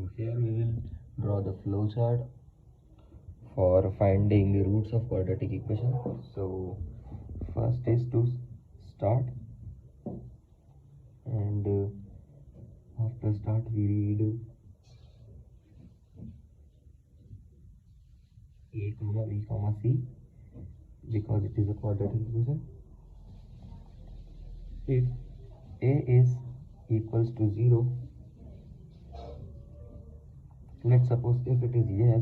So here we will draw the flow chart for finding the roots of quadratic equation. So first is to start, and after start we read a comma b comma c because it is a quadratic equation. If a is equals to 0, let's suppose if it is yes,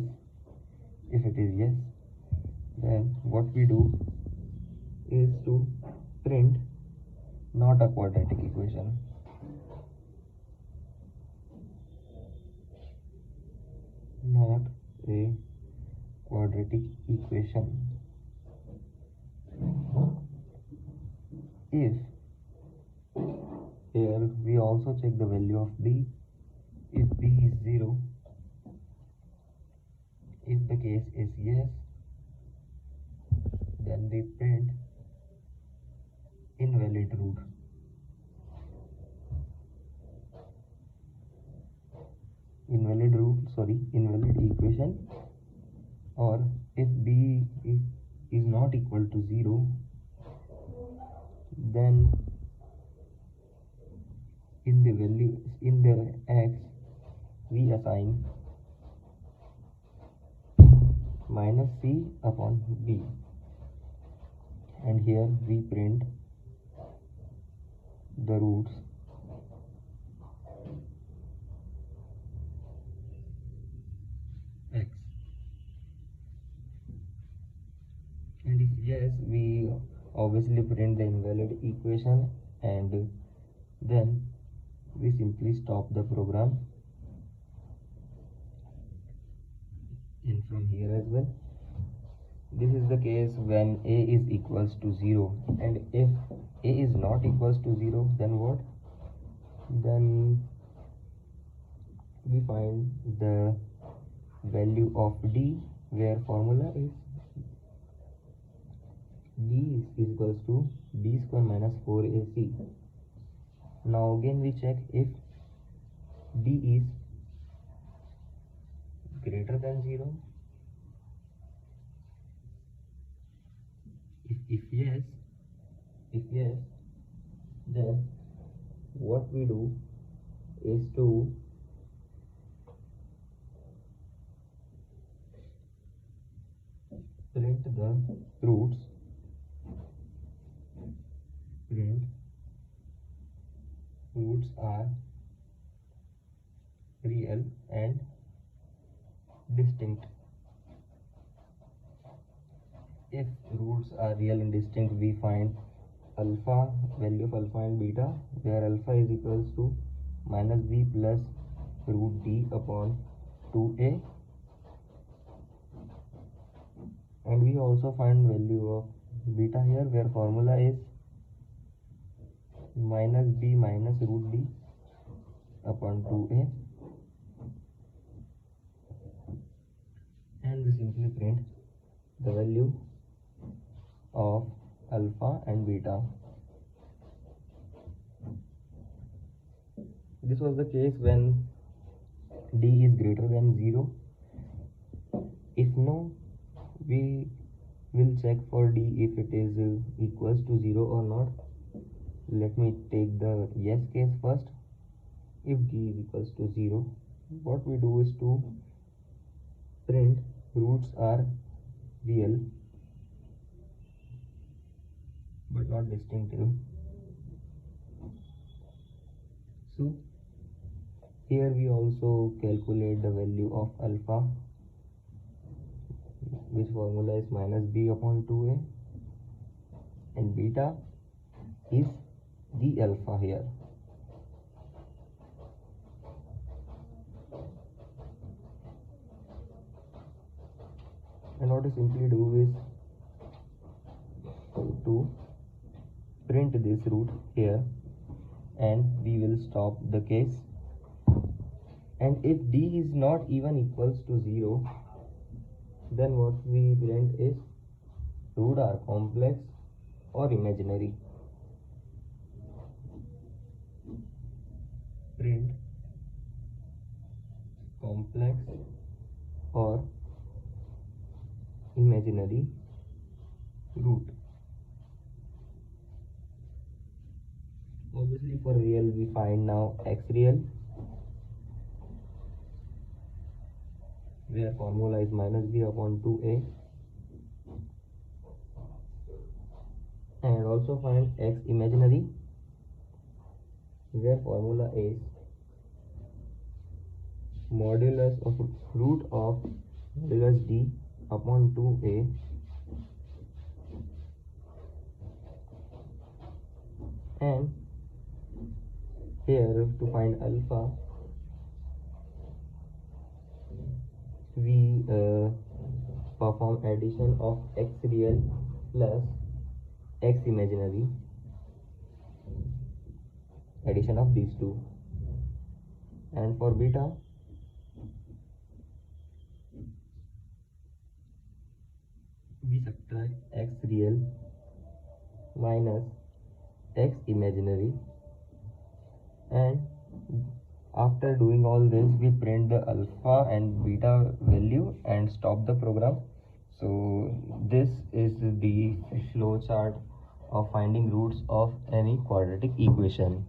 then what we do is to print not a quadratic equation. Not a quadratic equation. If here we also check the value of b. If b is 0, if the case is yes, then we print invalid root. Invalid equation. Or if b is not equal to 0, then in the x we assign minus c upon b, and here we print the roots x. And if yes, we obviously print the invalid equation, and then we simply stop the program. And from here as well, this is the case when a is equals to 0, and if a is not equals to 0, then what? Then we find the value of d, where formula is d is equals to b square minus 4ac. Now again we check if d is greater than 0. If yes, then what we do is to print the roots. Roots are real and distinct. If roots are real and distinct, we find value of alpha and beta, where alpha is equals to minus b plus root d upon 2a, and we also find value of beta here, where formula is minus b minus root d upon 2a, and we simply print the value of alpha and beta. This was the case when d is greater than 0. If no, we will check for d if it is equals to 0 or not. Let me take the yes case first. If d is equals to 0, what we do is to print roots are real but not distinctive. So here we also calculate the value of alpha, which formula is minus b upon 2a, and beta is the alpha here. And what we simply do is to print this root here, and we will stop the case. And if d is not even equals to 0, then what we print is root are complex or imaginary. Print complex or imaginary root. Obviously for real we find now x real, where formula is minus b upon 2a, and also find x imaginary, where formula is modulus of root of modulus d upon 2a, and here to find alpha we perform addition of x real plus x imaginary, addition of these two, and for beta we subtract x real minus x imaginary, and after doing all this we print the alpha and beta value and stop the program. So this is the flow chart of finding roots of any quadratic equation.